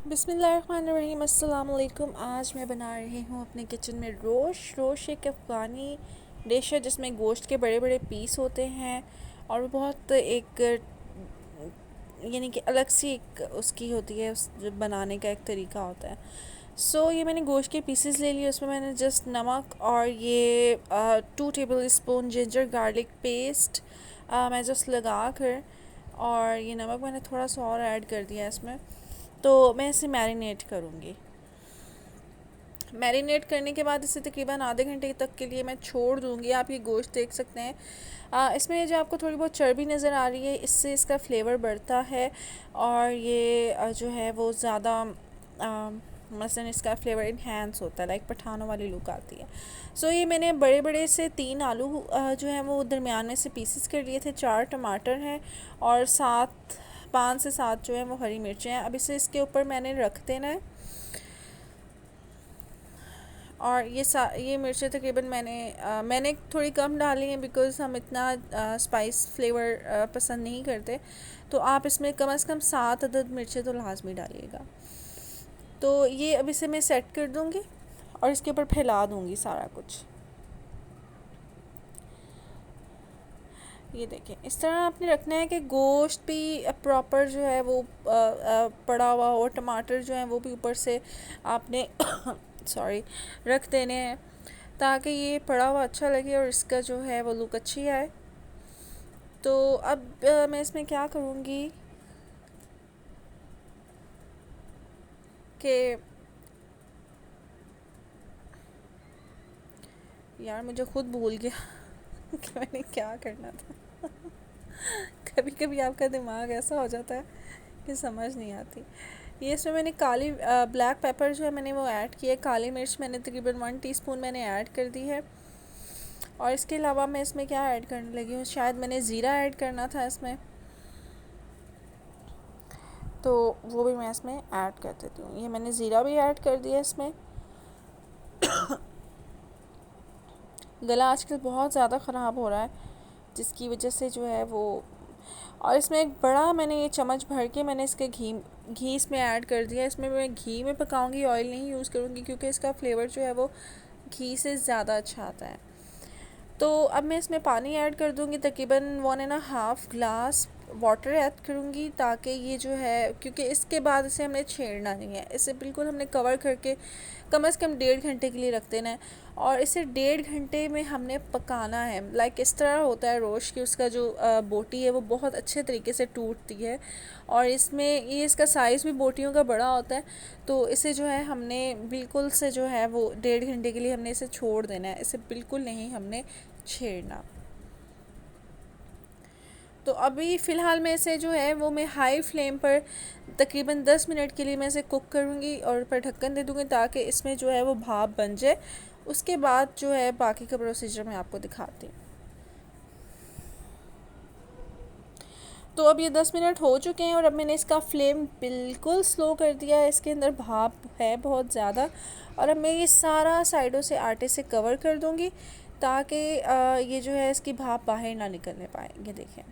बिस्मिल्लाहिर्रहमानिर्रहीम अस्सलाम वालेकुम। आज मैं बना रही हूँ अपने किचन में रोश एक अफ़गानी डिश है जिसमें गोश्त के बड़े बड़े पीस होते हैं और वो बहुत एक यानी कि अलग सी एक उसकी होती है, उस जो बनाने का एक तरीका होता है। ये मैंने गोश्त के पीसेस ले लिए, उसमें मैंने जस्ट नमक और ये 2 table spoon ginger garlic paste मैं जस्ट लगा कर, और ये नमक मैंने थोड़ा सा और ऐड कर दिया इसमें। तो मैं इसे मैरिनेट करूँगी। मैरिनेट करने के बाद इसे तकरीबन आधे घंटे तक के लिए मैं छोड़ दूँगी। आप ये गोश्त देख सकते हैं, इसमें जो आपको थोड़ी बहुत चर्बी नज़र आ रही है, इससे इसका फ्लेवर बढ़ता है और ये जो है वो ज़्यादा मसलन इसका फ्लेवर इन्हेंस होता है, लाइक पठानों वाली लुक आती है। ये मैंने बड़े बड़े से 3 आलू जो है वो दरमियान में से पीसेस कर लिए थे, 4 टमाटर हैं और 5 से 7 जो है वो हरी मिर्चें हैं। अब इसे इसके ऊपर मैंने रख देना है और ये मिर्चें तकरीबन मैंने थोड़ी कम डाली हैं बिकॉज़ हम इतना स्पाइस फ्लेवर पसंद नहीं करते। तो आप इसमें कम से कम 7 अदद मिर्चें तो लाजमी डालिएगा। तो ये अब इसे मैं सेट कर दूँगी और इसके ऊपर फैला दूँगी सारा कुछ। ये देखें, इस तरह आपने रखना है कि गोश्त भी प्रॉपर जो है वो पड़ा हुआ हो, टमाटर जो हैं वो भी ऊपर से आपने सॉरी रख देने हैं ताकि ये पड़ा हुआ अच्छा लगे और इसका जो है वो लुक अच्छी आए। तो अब मैं इसमें क्या करूँगी कि यार मुझे खुद भूल गया कि मैंने क्या करना था। कभी कभी आपका दिमाग ऐसा हो जाता है कि समझ नहीं आती। ये इसमें मैंने काली ब्लैक पेपर जो है मैंने वो ऐड किया है, काली मिर्च मैंने तकरीबन 1 टीस्पून मैंने ऐड कर दी है। और इसके अलावा मैं इसमें क्या ऐड करने लगी हूँ, शायद मैंने ज़ीरा ऐड करना था इसमें, तो वो भी मैं इसमें ऐड कर देती हूँ। ये मैंने ज़ीरा भी ऐड कर दिया इसमें। गला आजकल बहुत ज़्यादा ख़राब हो रहा है जिसकी वजह से जो है वो, और इसमें एक बड़ा मैंने ये चम्मच भर के मैंने इसके घी इसमें ऐड कर दिया। इसमें मैं घी में पकाऊंगी, ऑयल नहीं यूज़ करूँगी क्योंकि इसका फ्लेवर जो है वो घी से ज़्यादा अच्छा आता है। तो अब मैं इसमें पानी ऐड कर दूँगी, तकरीबन 1.5 ग्लास वाटर ऐड करूँगी ताकि ये जो है, क्योंकि इसके बाद इसे हमने छेड़ना नहीं है, इसे बिल्कुल हमने कवर करके कम से कम 1.5 घंटे के लिए रख देना है और इसे 1.5 घंटे में हमने पकाना है। लाइक इस तरह होता है रोश कि उसका जो बोटी है वो बहुत अच्छे तरीके से टूटती है और इसमें ये इसका साइज़ भी बोटियों का बड़ा होता है। तो इसे जो है हमने बिल्कुल से जो है वो 1.5 घंटे के लिए हमने इसे छोड़ देना है, इसे बिल्कुल नहीं हमने छेड़ना। तो अभी फ़िलहाल मैं इसे जो है वो मैं हाई फ्लेम पर तकरीबन 10 मिनट के लिए मैं इसे कुक करूँगी और ऊपर ढक्कन दे दूँगी ताकि इसमें जो है वो भाप बन जाए। उसके बाद जो है बाकी का प्रोसीजर मैं आपको दिखाती हूँ। तो अब ये 10 मिनट हो चुके हैं और अब मैंने इसका फ्लेम बिल्कुल स्लो कर दिया है, इसके अंदर भाप है बहुत ज़्यादा। और अब मैं ये सारा साइडों से आटे से कवर कर दूँगी ताकि ये जो है इसकी भाप बाहर ना निकलने पाए। ये देखें,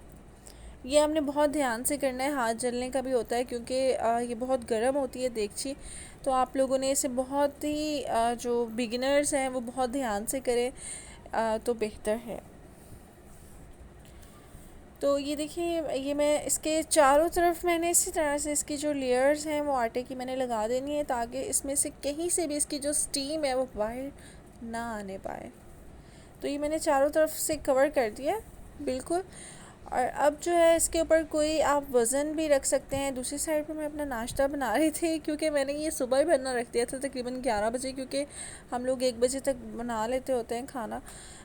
ये हमने बहुत ध्यान से करना है, हाथ जलने का भी होता है क्योंकि ये बहुत गर्म होती है देगची। तो आप लोगों ने इसे बहुत ही जो बिगिनर्स हैं वो बहुत ध्यान से करें तो बेहतर है। तो ये देखिए, ये मैं इसके चारों तरफ मैंने इसी तरह से इसकी जो लेयर्स हैं वो आटे की मैंने लगा देनी है ताकि इसमें से कहीं से भी इसकी जो स्टीम है वो बाहर ना आने पाए। तो ये मैंने चारों तरफ से कवर कर दिया बिल्कुल। और अब जो है इसके ऊपर कोई आप वज़न भी रख सकते हैं। दूसरी साइड पे मैं अपना नाश्ता बना रही थी क्योंकि मैंने ये सुबह ही बनना रख दिया था तकरीबन 11 बजे, क्योंकि हम लोग 1 बजे तक बना लेते होते हैं खाना।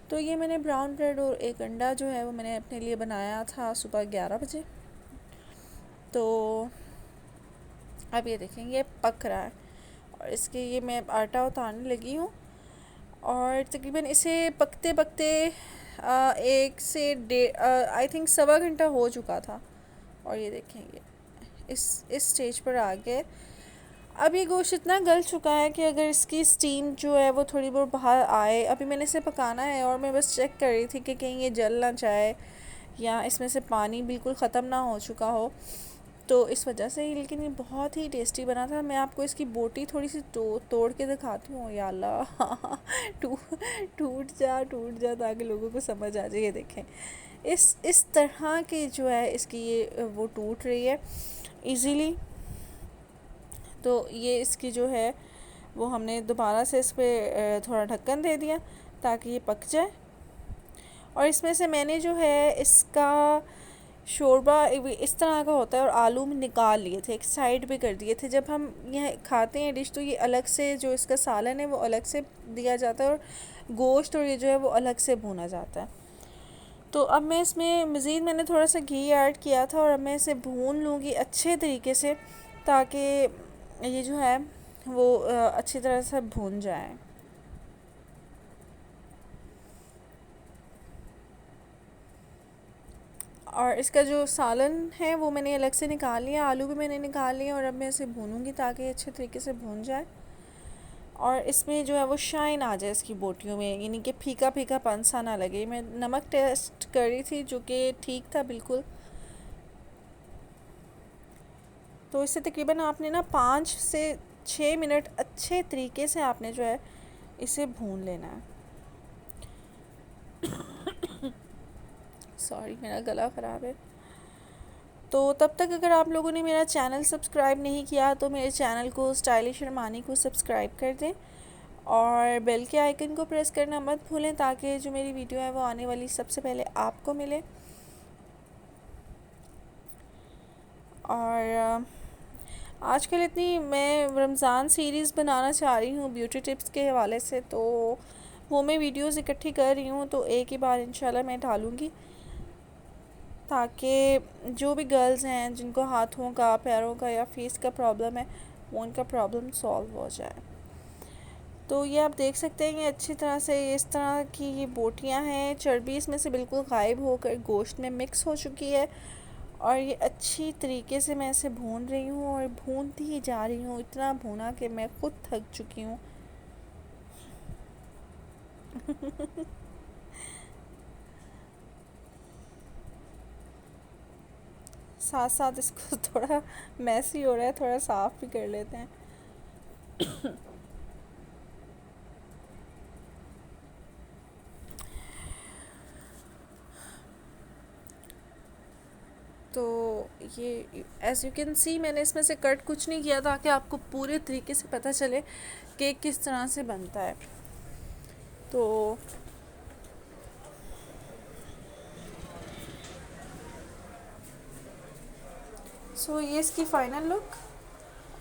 तो ये मैंने ब्राउन ब्रेड और एक अंडा जो है वो मैंने अपने लिए बनाया था सुबह 11 बजे। तो अब ये देखें ये पक रहा है और इसके ये मैं आटा उतारने लगी हूँ और तकरीबन इसे पकते पकते 1 से 1.5 आई थिंक 1.25 घंटा हो चुका था। और ये देखेंगे इस स्टेज पर आ गए। अब ये गोश्त इतना गल चुका है कि अगर इसकी स्टीम जो है वो थोड़ी बहुत बाहर आए, अभी मैंने इसे पकाना है और मैं बस चेक कर रही थी कि कहीं ये जल ना जाए या इसमें से पानी बिल्कुल ख़त्म ना हो चुका हो। तो इस वजह से ही, लेकिन ये बहुत ही टेस्टी बना था। मैं आपको इसकी बोटी थोड़ी सी तोड़ के दिखाती हूँ। या अल्लाह टूट जा ताकि लोगों को समझ आ जाए। ये देखें, इस तरह की जो है इसकी ये वो टूट रही है इजीली। तो ये इसकी जो है वो हमने दोबारा से इस पर थोड़ा ढक्कन दे दिया ताकि ये पक जाए। और इसमें से मैंने जो है इसका शोरबा इस तरह का होता है, और आलू में निकाल लिए थे, एक साइड पे कर दिए थे। जब हम यह खाते हैं डिश तो ये अलग से जो इसका सालन है वो अलग से दिया जाता है, और गोश्त और ये जो है वो अलग से भुना जाता है। तो अब मैं इसमें मज़ीद मैंने थोड़ा सा घी ऐड किया था, और अब मैं इसे भून लूँगी अच्छे तरीके से ताकि ये जो है वो अच्छी तरह से भून जाए। और इसका जो सालन है वो मैंने अलग से निकाल लिया, आलू भी मैंने निकाल लिया, और अब मैं इसे भूनूंगी ताकि अच्छे तरीके से भून जाए और इसमें जो है वो शाइन आ जाए इसकी बोटियों में, यानी कि फीका फीका पन सा ना लगे। मैं नमक टेस्ट कर रही थी जो कि ठीक था बिल्कुल। तो इससे तकरीबन आपने ना 5 से 6 मिनट अच्छे तरीके से आपने जो है इसे भून लेना है। सॉरी, मेरा गला ख़राब है। तो तब तक अगर आप लोगों ने मेरा चैनल सब्सक्राइब नहीं किया तो मेरे चैनल को स्टाइलिश अरमानी को सब्सक्राइब कर दें, और बेल के आइकन को प्रेस करना मत भूलें ताकि जो मेरी वीडियो है वो आने वाली सबसे पहले आपको मिले। और आजकल इतनी मैं रमज़ान सीरीज़ बनाना चाह रही हूँ ब्यूटी टिप्स के हवाले से, तो वो मैं वीडियोस इकट्ठी कर रही हूँ, तो एक ही बार इंशाल्लाह मैं डालूँगी ताकि जो भी गर्ल्स हैं जिनको हाथों का, पैरों का या फेस का प्रॉब्लम है वो उनका प्रॉब्लम सॉल्व हो जाए। तो ये आप देख सकते हैं कि अच्छी तरह से इस तरह की ये बोटियां हैं, चर्बी इसमें से बिल्कुल गायब होकर गोश्त में मिक्स हो चुकी है, और ये अच्छी तरीके से मैं इसे भून रही हूँ और भूनती ही जा रही हूँ, इतना भूना कि मैं खुद थक चुकी हूँ। साथ साथ इसको थोड़ा मैसी हो रहा है, थोड़ा साफ़ भी कर लेते हैं। तो ये एज़ यू कैन सी मैंने इसमें से कट कुछ नहीं किया ताकि आपको पूरे तरीके से पता चले केक किस तरह से बनता है। तो ये इसकी फ़ाइनल लुक,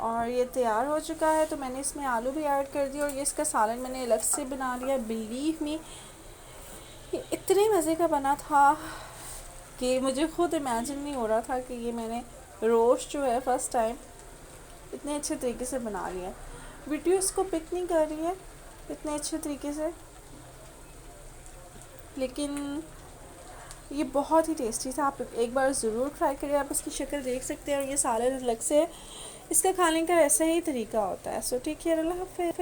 और ये तैयार हो चुका है। तो मैंने इसमें आलू भी ऐड कर दिया, और ये इसका सालन मैंने अलग से बना लिया। बिलीव मी, ये इतने मज़े का बना था कि मुझे खुद इमेजिन नहीं हो रहा था कि ये मैंने रोस्ट जो है फ़र्स्ट टाइम इतने अच्छे तरीके से बना लिया। वीडियो इसको पिक नहीं कर रही है इतने अच्छे तरीके से, लेकिन ये बहुत ही टेस्टी था। आप एक बार ज़रूर ट्राई करिए। आप इसकी शक्ल देख सकते हैं, और ये सालन अलग से, इसका खाने का ऐसा ही तरीका होता है। सो टेक केयर, अल्लाह हाफ़िज़।